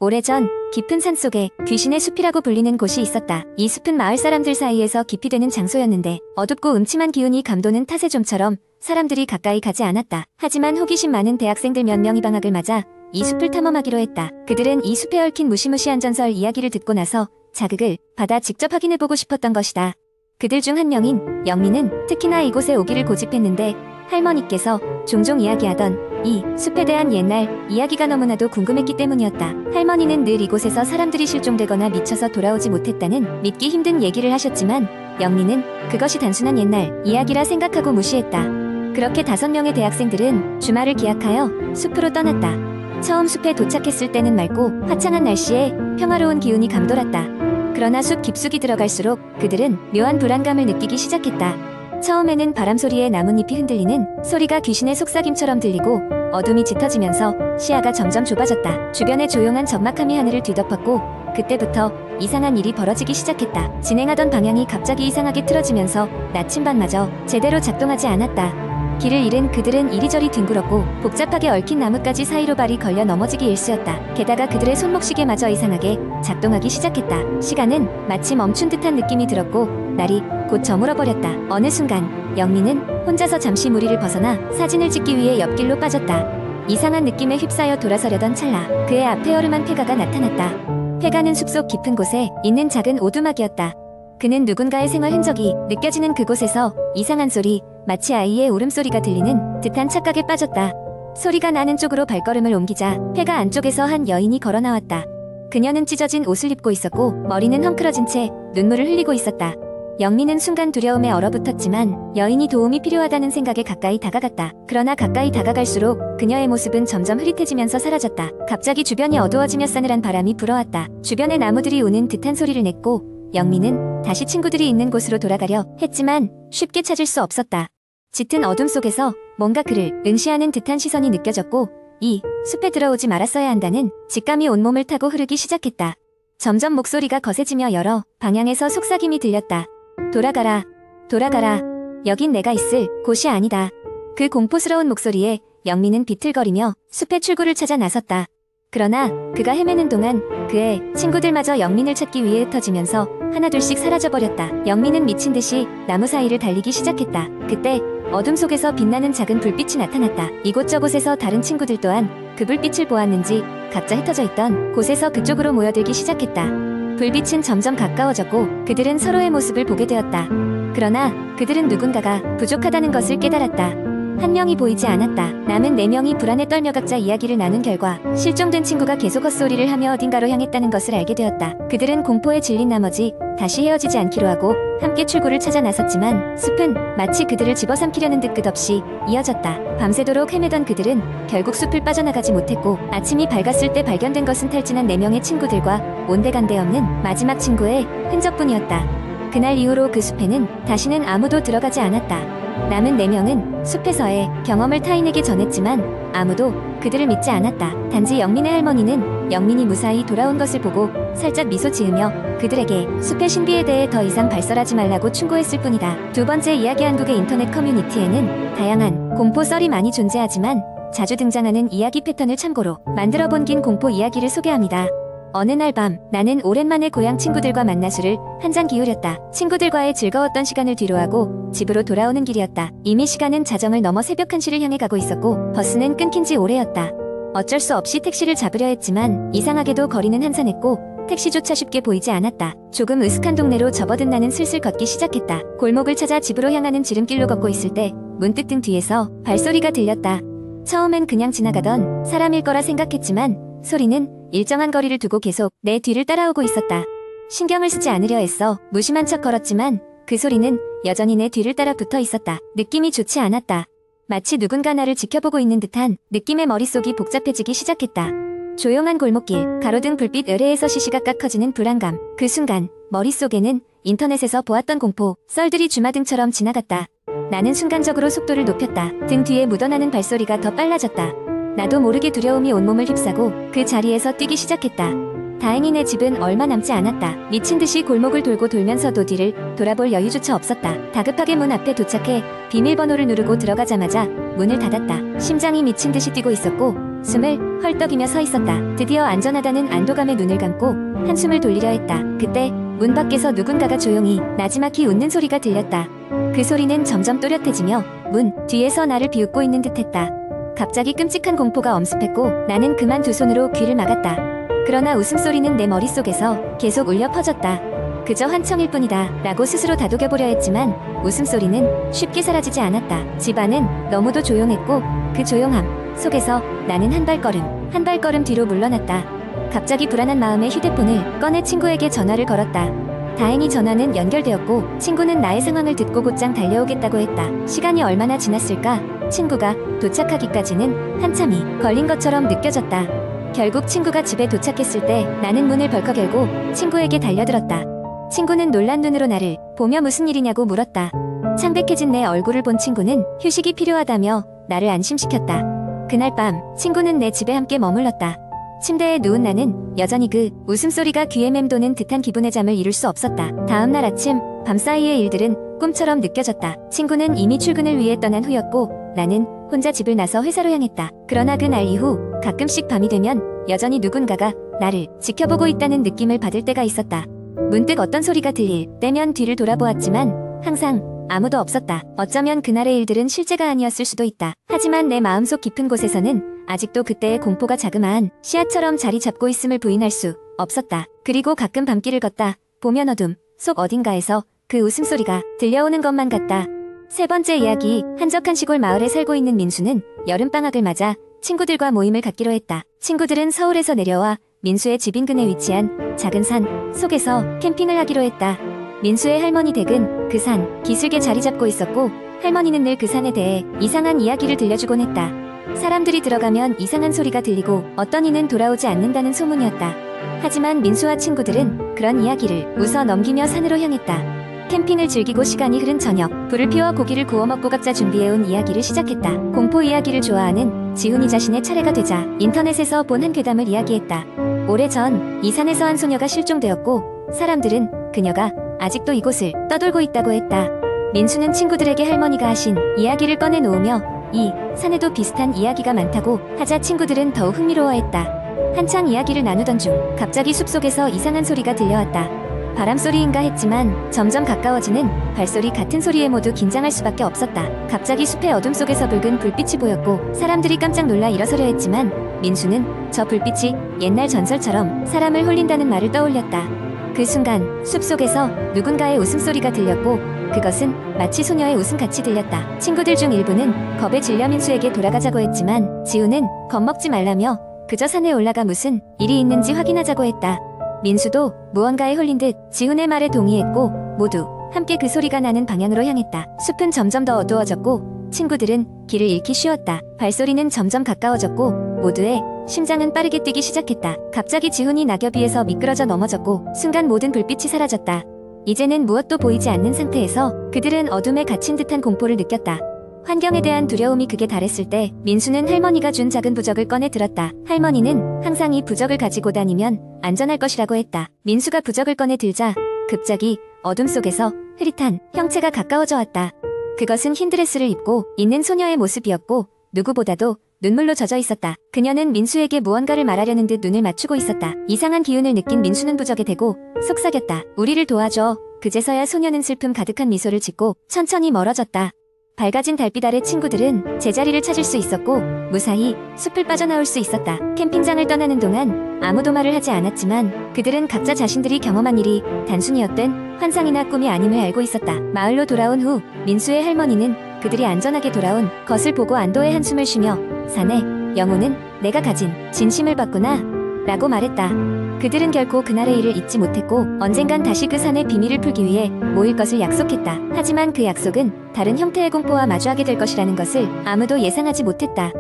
오래전 깊은 산속에 귀신의 숲이라고 불리는 곳이 있었다. 이 숲은 마을 사람들 사이에서 기피되는 장소였는데 어둡고 음침한 기운이 감도는 탓의좀처럼 사람들이 가까이 가지 않았다. 하지만 호기심 많은 대학생들 몇 명이 방학을 맞아 이 숲을 탐험하기로 했다. 그들은 이 숲에 얽힌 무시무시한 전설 이야기를 듣고 나서 자극을 받아 직접 확인해보고 싶었던 것이다. 그들 중 한 명인 영민은 특히나 이곳에 오기를 고집했는데 할머니께서 종종 이야기하던 이 숲에 대한 옛날 이야기가 너무나도 궁금했기 때문이었다. 할머니는 늘 이곳에서 사람들이 실종되거나 미쳐서 돌아오지 못했다는 믿기 힘든 얘기를 하셨지만 영민은 그것이 단순한 옛날 이야기라 생각하고 무시했다. 그렇게 5명의 대학생들은 주말을 기약하여 숲으로 떠났다. 처음 숲에 도착했을 때는 맑고 화창한 날씨에 평화로운 기운이 감돌았다. 그러나 숲 깊숙이 들어갈수록 그들은 묘한 불안감을 느끼기 시작했다. 처음에는 바람소리에 나뭇잎이 흔들리는 소리가 귀신의 속삭임처럼 들리고 어둠이 짙어지면서 시야가 점점 좁아졌다. 주변의 조용한 적막함이 하늘을 뒤덮었고 그때부터 이상한 일이 벌어지기 시작했다. 진행하던 방향이 갑자기 이상하게 틀어지면서 나침반마저 제대로 작동하지 않았다. 길을 잃은 그들은 이리저리 뒹굴었고 복잡하게 얽힌 나뭇가지 사이로 발이 걸려 넘어지기 일쑤였다. 게다가 그들의 손목시계마저 이상하게 작동하기 시작했다. 시간은 마치 멈춘 듯한 느낌이 들었고 날이 곧 저물어버렸다. 어느 순간 영민은 혼자서 잠시 무리를 벗어나 사진을 찍기 위해 옆길로 빠졌다. 이상한 느낌에 휩싸여 돌아서려던 찰나 그의 앞에 어름한 폐가가 나타났다. 폐가는 숲속 깊은 곳에 있는 작은 오두막이었다. 그는 누군가의 생활 흔적이 느껴지는 그곳에서 이상한 소리, 마치 아이의 울음소리가 들리는 듯한 착각에 빠졌다. 소리가 나는 쪽으로 발걸음을 옮기자 폐가 안쪽에서 한 여인이 걸어 나왔다. 그녀는 찢어진 옷을 입고 있었고 머리는 헝클어진 채 눈물을 흘리고 있었다. 영민은 순간 두려움에 얼어붙었지만 여인이 도움이 필요하다는 생각에 가까이 다가갔다. 그러나 가까이 다가갈수록 그녀의 모습은 점점 흐릿해지면서 사라졌다. 갑자기 주변이 어두워지며 싸늘한 바람이 불어왔다. 주변의 나무들이 우는 듯한 소리를 냈고 영민은 다시 친구들이 있는 곳으로 돌아가려 했지만 쉽게 찾을 수 없었다. 짙은 어둠 속에서 뭔가 그를 응시하는 듯한 시선이 느껴졌고 이 숲에 들어오지 말았어야 한다는 직감이 온몸을 타고 흐르기 시작했다. 점점 목소리가 거세지며 여러 방향에서 속삭임이 들렸다. 돌아가라, 돌아가라. 여긴 내가 있을 곳이 아니다. 그 공포스러운 목소리에 영민은 비틀거리며 숲의 출구를 찾아 나섰다. 그러나 그가 헤매는 동안 그의 친구들마저 영민을 찾기 위해 흩어지면서 하나둘씩 사라져버렸다. 영민은 미친 듯이 나무 사이를 달리기 시작했다. 그때 어둠 속에서 빛나는 작은 불빛이 나타났다. 이곳저곳에서 다른 친구들 또한 그 불빛을 보았는지 각자 흩어져 있던 곳에서 그쪽으로 모여들기 시작했다. 불빛은 점점 가까워졌고 그들은 서로의 모습을 보게 되었다. 그러나 그들은 누군가가 부족하다는 것을 깨달았다. 한 명이 보이지 않았다. 남은 4명이 불안에 떨며 각자 이야기를 나눈 결과 실종된 친구가 계속 헛소리를 하며 어딘가로 향했다는 것을 알게 되었다. 그들은 공포에 질린 나머지 다시 헤어지지 않기로 하고 함께 출구를 찾아 나섰지만 숲은 마치 그들을 집어삼키려는 듯 끝없이 이어졌다. 밤새도록 헤매던 그들은 결국 숲을 빠져나가지 못했고 아침이 밝았을 때 발견된 것은 탈진한 4명의 친구들과 온데간데 없는 마지막 친구의 흔적뿐이었다. 그날 이후로 그 숲에는 다시는 아무도 들어가지 않았다. 남은 4명은 숲에서의 경험을 타인에게 전했지만 아무도 그들을 믿지 않았다. 단지 영민의 할머니는 영민이 무사히 돌아온 것을 보고 살짝 미소 지으며 그들에게 숲의 신비에 대해 더 이상 발설하지 말라고 충고했을 뿐이다. 두 번째 이야기 한국의 인터넷 커뮤니티에는 다양한 공포 썰이 많이 존재하지만 자주 등장하는 이야기 패턴을 참고로 만들어본 긴 공포 이야기를 소개합니다. 어느 날 밤 나는 오랜만에 고향 친구들과 만나 술을 한잔 기울였다. 친구들과의 즐거웠던 시간을 뒤로하고 집으로 돌아오는 길이었다. 이미 시간은 자정을 넘어 새벽 1시를 향해 가고 있었고 버스는 끊긴 지 오래였다. 어쩔 수 없이 택시를 잡으려 했지만 이상하게도 거리는 한산했고 택시조차 쉽게 보이지 않았다. 조금 으슥한 동네로 접어든 나는 슬슬 걷기 시작했다. 골목을 찾아 집으로 향하는 지름길로 걷고 있을 때 문득 등 뒤에서 발소리가 들렸다. 처음엔 그냥 지나가던 사람일 거라 생각했지만 소리는 일정한 거리를 두고 계속 내 뒤를 따라오고 있었다. 신경을 쓰지 않으려 애써 무심한 척 걸었지만 그 소리는 여전히 내 뒤를 따라 붙어 있었다. 느낌이 좋지 않았다. 마치 누군가 나를 지켜보고 있는 듯한 느낌에 머릿속이 복잡해지기 시작했다. 조용한 골목길, 가로등 불빛 의뢰에서 시시각각 커지는 불안감. 그 순간 머릿속에는 인터넷에서 보았던 공포 썰들이 주마등처럼 지나갔다. 나는 순간적으로 속도를 높였다. 등 뒤에 묻어나는 발소리가 더 빨라졌다. 나도 모르게 두려움이 온몸을 휩싸고 그 자리에서 뛰기 시작했다. 다행히 내 집은 얼마 남지 않았다. 미친 듯이 골목을 돌고 돌면서도 뒤를 돌아볼 여유조차 없었다. 다급하게 문 앞에 도착해 비밀번호를 누르고 들어가자마자 문을 닫았다. 심장이 미친 듯이 뛰고 있었고 숨을 헐떡이며 서 있었다. 드디어 안전하다는 안도감에 눈을 감고 한숨을 돌리려 했다. 그때 문 밖에서 누군가가 조용히 나지막히 웃는 소리가 들렸다. 그 소리는 점점 또렷해지며 문 뒤에서 나를 비웃고 있는 듯했다. 갑자기 끔찍한 공포가 엄습했고 나는 그만 두 손으로 귀를 막았다. 그러나 웃음소리는 내 머릿속에서 계속 울려 퍼졌다. 그저 환청일 뿐이다 라고 스스로 다독여보려 했지만 웃음소리는 쉽게 사라지지 않았다. 집안은 너무도 조용했고 그 조용함 속에서 나는 한 발걸음 뒤로 물러났다. 갑자기 불안한 마음에 휴대폰을 꺼내 친구에게 전화를 걸었다. 다행히 전화는 연결되었고 친구는 나의 상황을 듣고 곧장 달려오겠다고 했다. 시간이 얼마나 지났을까? 친구가 도착하기까지는 한참이 걸린 것처럼 느껴졌다. 결국 친구가 집에 도착했을 때 나는 문을 벌컥 열고 친구에게 달려들었다. 친구는 놀란 눈으로 나를 보며 무슨 일이냐고 물었다. 창백해진 내 얼굴을 본 친구는 휴식이 필요하다며 나를 안심시켰다. 그날 밤 친구는 내 집에 함께 머물렀다. 침대에 누운 나는 여전히 그 웃음소리가 귀에 맴도는 듯한 기분의 잠을 이룰 수 없었다. 다음날 아침 밤사이의 일들은 꿈처럼 느껴졌다. 친구는 이미 출근을 위해 떠난 후였고 나는 혼자 집을 나서 회사로 향했다. 그러나 그날 이후 가끔씩 밤이 되면 여전히 누군가가 나를 지켜보고 있다는 느낌을 받을 때가 있었다. 문득 어떤 소리가 들릴 때면 뒤를 돌아보았지만 항상 아무도 없었다. 어쩌면 그날의 일들은 실제가 아니었을 수도 있다. 하지만 내 마음속 깊은 곳에서는 아직도 그때의 공포가 자그마한 씨앗처럼 자리 잡고 있음을 부인할 수 없었다. 그리고 가끔 밤길을 걷다 보면 어둠 속 어딘가에서 그 웃음소리가 들려오는 것만 같다. 세 번째 이야기. 한적한 시골 마을에 살고 있는 민수는 여름방학을 맞아 친구들과 모임을 갖기로 했다. 친구들은 서울에서 내려와 민수의 집 인근에 위치한 작은 산 속에서 캠핑을 하기로 했다. 민수의 할머니 댁은 그 산 기슭에 자리 잡고 있었고 할머니는 늘 그 산에 대해 이상한 이야기를 들려주곤 했다. 사람들이 들어가면 이상한 소리가 들리고 어떤 이는 돌아오지 않는다는 소문이었다. 하지만 민수와 친구들은 그런 이야기를 웃어 넘기며 산으로 향했다. 캠핑을 즐기고 시간이 흐른 저녁 불을 피워 고기를 구워 먹고 각자 준비해온 이야기를 시작했다. 공포 이야기를 좋아하는 지훈이 자신의 차례가 되자 인터넷에서 본 한 괴담을 이야기했다. 오래전 이 산에서 한 소녀가 실종되었고 사람들은 그녀가 아직도 이곳을 떠돌고 있다고 했다. 민수는 친구들에게 할머니가 하신 이야기를 꺼내놓으며 이 산에도 비슷한 이야기가 많다고 하자 친구들은 더욱 흥미로워했다. 한창 이야기를 나누던 중 갑자기 숲속에서 이상한 소리가 들려왔다. 바람소리인가 했지만 점점 가까워지는 발소리 같은 소리에 모두 긴장할 수밖에 없었다. 갑자기 숲의 어둠 속에서 붉은 불빛이 보였고 사람들이 깜짝 놀라 일어서려 했지만 민수는 저 불빛이 옛날 전설처럼 사람을 홀린다는 말을 떠올렸다. 그 순간 숲속에서 누군가의 웃음소리가 들렸고 그것은 마치 소녀의 웃음같이 들렸다. 친구들 중 일부는 겁에 질려 민수에게 돌아가자고 했지만 지우는 겁먹지 말라며 그저 산에 올라가 무슨 일이 있는지 확인하자고 했다. 민수도 무언가에 홀린 듯 지훈의 말에 동의했고 모두 함께 그 소리가 나는 방향으로 향했다. 숲은 점점 더 어두워졌고 친구들은 길을 잃기 쉬웠다. 발소리는 점점 가까워졌고 모두의 심장은 빠르게 뛰기 시작했다. 갑자기 지훈이 낙엽 위에서 미끄러져 넘어졌고 순간 모든 불빛이 사라졌다. 이제는 무엇도 보이지 않는 상태에서 그들은 어둠에 갇힌 듯한 공포를 느꼈다. 환경에 대한 두려움이 극에 달했을 때 민수는 할머니가 준 작은 부적을 꺼내 들었다. 할머니는 항상 이 부적을 가지고 다니면 안전할 것이라고 했다. 민수가 부적을 꺼내 들자 갑자기 어둠 속에서 흐릿한 형체가 가까워져 왔다. 그것은 흰 드레스를 입고 있는 소녀의 모습이었고 누구보다도 눈물로 젖어 있었다. 그녀는 민수에게 무언가를 말하려는 듯 눈을 맞추고 있었다. 이상한 기운을 느낀 민수는 부적에 대고 속삭였다. 우리를 도와줘. 그제서야 소녀는 슬픔 가득한 미소를 짓고 천천히 멀어졌다. 밝아진 달빛 아래 친구들은 제자리를 찾을 수 있었고 무사히 숲을 빠져나올 수 있었다. 캠핑장을 떠나는 동안 아무도 말을 하지 않았지만 그들은 각자 자신들이 경험한 일이 단순이었던 환상이나 꿈이 아님을 알고 있었다. 마을로 돌아온 후 민수의 할머니는 그들이 안전하게 돌아온 것을 보고 안도의 한숨을 쉬며 사내 영혼은 내가 가진 진심을 봤구나 라고 말했다. 그들은 결코 그날의 일을 잊지 못했고 언젠간 다시 그 산의 비밀을 풀기 위해 모일 것을 약속했다. 하지만 그 약속은 다른 형태의 공포와 마주하게 될 것이라는 것을 아무도 예상하지 못했다.